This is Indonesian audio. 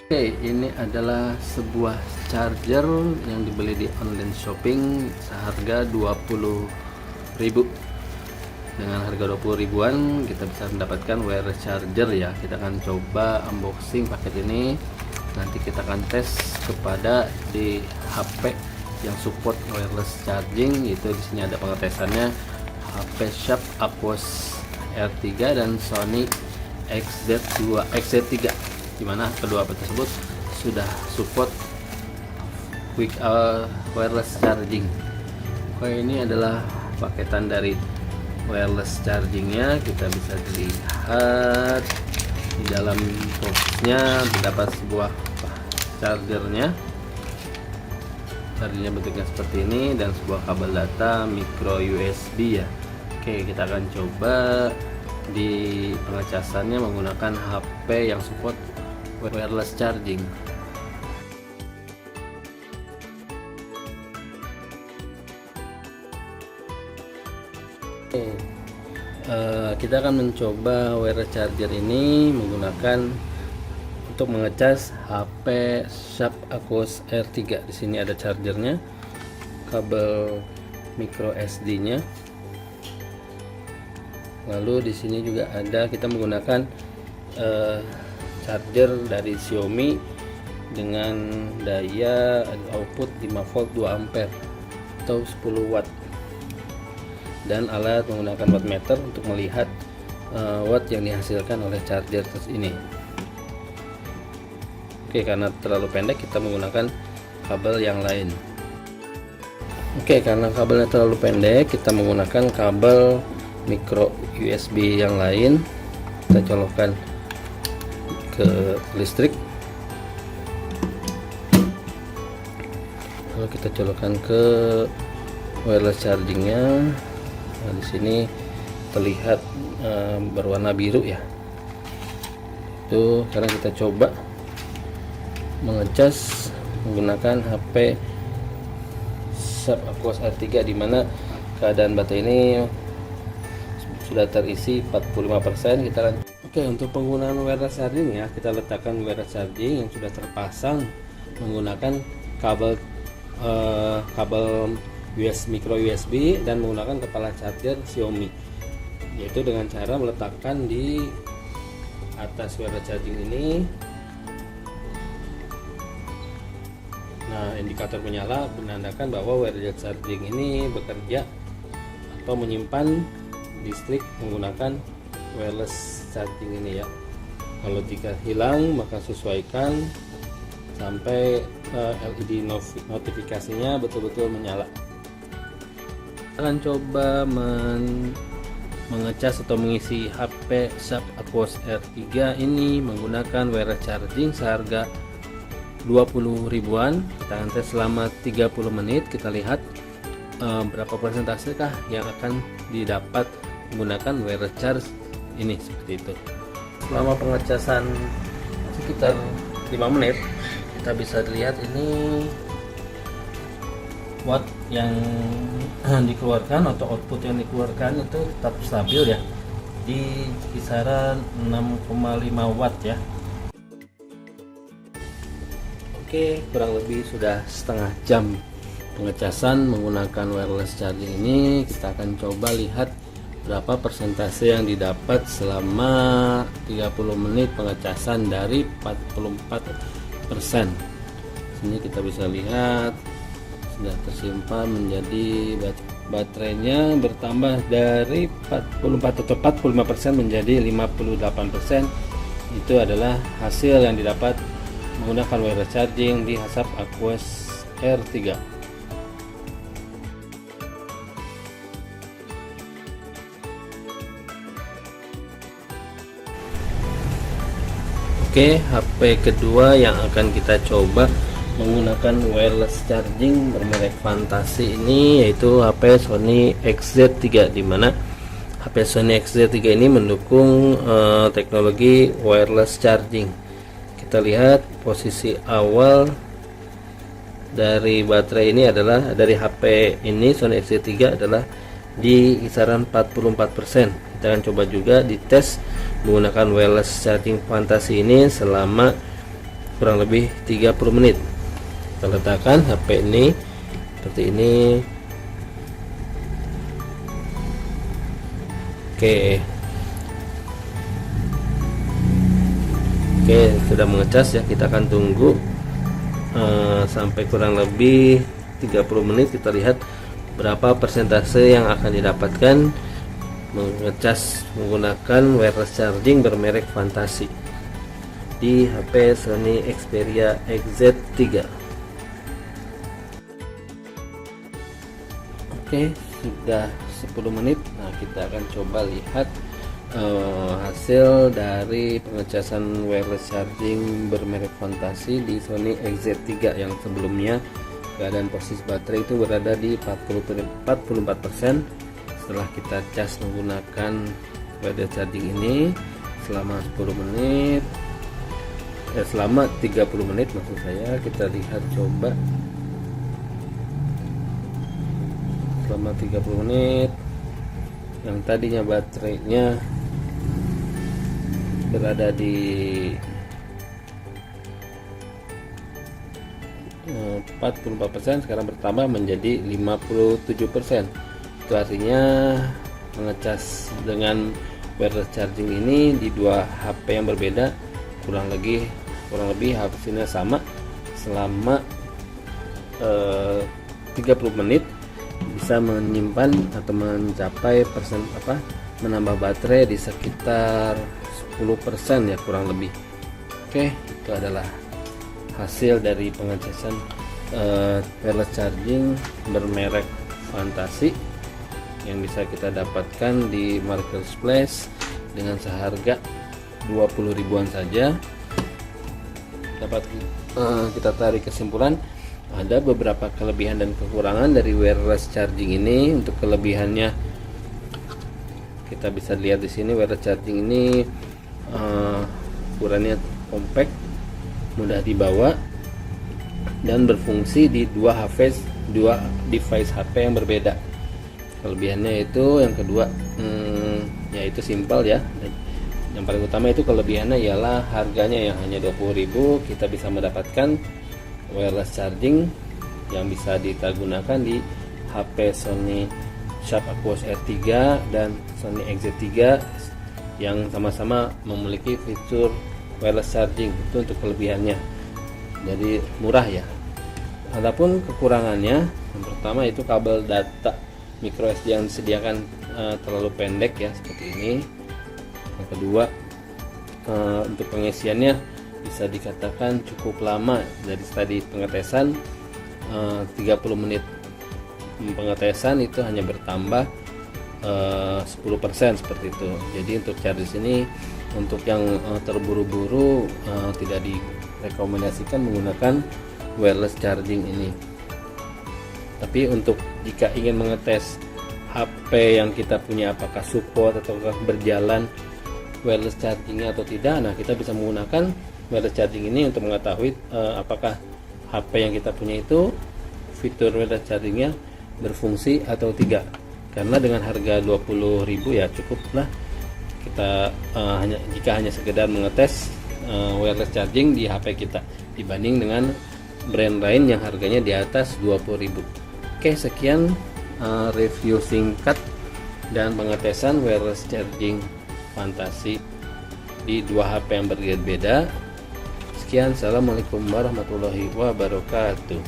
Oke, ini adalah sebuah charger yang dibeli di online shopping seharga 20.000. Dengan harga 20 ribuan kita bisa mendapatkan wireless charger ya. Kita akan coba unboxing paket ini. Nanti kita akan tes kepada di HP yang support wireless charging. Itu di sini ada pengetesannya HP Sharp Aquos R3 dan Sony XZ3, dimana kedua HP tersebut sudah support quick wireless charging. Ini adalah paketan dari wireless chargingnya. Kita bisa lihat di dalam boxnya terdapat sebuah chargernya bentuknya seperti ini dan sebuah kabel data micro USB ya. Oke, kita akan coba di pengecasannya menggunakan HP yang support wireless charging. Kita akan mencoba wireless charger ini menggunakan untuk mengecas HP Sharp Aquos R3. Di sini ada chargernya, kabel micro SD-nya. Lalu di sini juga ada, kita menggunakan charger dari Xiaomi dengan daya output 5 volt 2 ampere atau 10 watt, dan alat menggunakan wattmeter untuk melihat watt yang dihasilkan oleh charger ini. Oke, karena terlalu pendek kita menggunakan kabel yang lain. Oke, karena kabelnya terlalu pendek kita menggunakan kabel micro USB yang lain. Kita colokkan ke listrik, lalu kita colokkan ke wireless chargingnya. Nah, di sini terlihat berwarna biru ya. Itu sekarang kita coba mengecas menggunakan HP Sharp Aquos R3, di mana keadaan baterai ini sudah terisi 45%. Oke, untuk penggunaan wireless charging ya, kita letakkan wireless charging yang sudah terpasang menggunakan kabel micro USB dan menggunakan kepala charger Xiaomi, yaitu dengan cara meletakkan di atas wireless charging ini. Nah, indikator menyala menandakan bahwa wireless charging ini bekerja atau menyimpan listrik menggunakan wireless charging ini ya. Kalau jika hilang maka sesuaikan sampai LED notifikasinya betul-betul menyala. Akan coba mengecas atau mengisi HP Sharp Aquos R3 ini menggunakan wireless charging seharga 20 ribuan. Kita akan tes selama 30 menit. Kita lihat berapa persentase kah yang akan didapat menggunakan wireless charge ini, seperti itu. Selama pengecasan sekitar 5 menit kita bisa lihat ini watt yang dikeluarkan atau output yang dikeluarkan itu tetap stabil ya, di kisaran 6,5 watt ya. Oke, kurang lebih sudah setengah jam pengecasan menggunakan wireless charging ini. Kita akan coba lihat berapa persentase yang didapat selama 30 menit pengecasan dari 44%. Sini kita bisa lihat sudah tersimpan menjadi baterainya bertambah dari 44 atau 45% menjadi 58%. Itu adalah hasil yang didapat menggunakan wireless charging di Sharp Aquos R3. Oke, HP kedua yang akan kita coba menggunakan wireless charging bermerek Fantasi ini yaitu HP Sony XZ3, di mana HP Sony XZ3 ini mendukung teknologi wireless charging. Kita lihat posisi awal dari baterai ini adalah dari HP ini Sony XZ3 adalah di kisaran 44%. Kita akan coba juga dites menggunakan wireless charging Fantasi ini selama kurang lebih 30 menit. Kita letakkan HP ini seperti ini. Oke, sudah mengecas ya. Kita akan tunggu sampai kurang lebih 30 menit. Kita lihat berapa persentase yang akan didapatkan mengecas menggunakan wireless charging bermerek Fantasi di HP Sony Xperia XZ3. Oke, sudah 10 menit. Nah, kita akan coba lihat hasil dari pengecasan wireless charging bermerek Fantasi di Sony XZ3 yang sebelumnya keadaan posisi baterai itu berada di 44%. Setelah kita cas menggunakan wireless charging ini selama 10 menit, selama 30 menit maksud saya, kita lihat coba selama 30 menit yang tadinya baterainya berada di 44%, sekarang bertambah menjadi 57%. Itu artinya mengecas dengan wireless charging ini di dua HP yang berbeda kurang lebih hasilnya sama selama 30 menit bisa menyimpan atau mencapai menambah baterai di sekitar 10% ya kurang lebih. Oke, itu adalah hasil dari pengecasan wireless charging bermerek Fantasi yang bisa kita dapatkan di marketplace dengan seharga 20 ribuan saja. Dapat kita tarik kesimpulan ada beberapa kelebihan dan kekurangan dari wireless charging ini. Untuk kelebihannya kita bisa lihat di sini, wireless charging ini ukurannya compact, mudah dibawa dan berfungsi di dua device HP yang berbeda. Kelebihannya itu yang kedua yaitu simpel ya. Yang paling utama itu kelebihannya ialah harganya yang hanya 20.000 kita bisa mendapatkan wireless charging yang bisa kita gunakan di HP Sony Sharp Aquos R3 dan Sony XZ3 yang sama-sama memiliki fitur wireless charging. Itu untuk kelebihannya, jadi murah ya. Adapun kekurangannya, yang pertama itu kabel data microSD yang disediakan terlalu pendek ya seperti ini. Yang kedua untuk pengisiannya bisa dikatakan cukup lama. Dari tadi pengetesan 30 menit pengetesan itu hanya bertambah 10% seperti itu. Jadi untuk charge di sini untuk yang terburu-buru tidak direkomendasikan menggunakan wireless charging ini. Tapi untuk jika ingin mengetes HP yang kita punya apakah support atau berjalan wireless chargingnya atau tidak, nah kita bisa menggunakan wireless charging ini untuk mengetahui apakah HP yang kita punya itu fitur wireless chargingnya berfungsi atau tidak. Karena dengan harga 20.000 ya cukuplah kita jika hanya sekedar mengetes wireless charging di HP kita dibanding dengan brand lain yang harganya di atas 20.000. Oke, sekian review singkat dan pengetesan wireless charging Fantasi di dua HP yang berbeda. Sekian, assalamualaikum warahmatullahi wabarakatuh.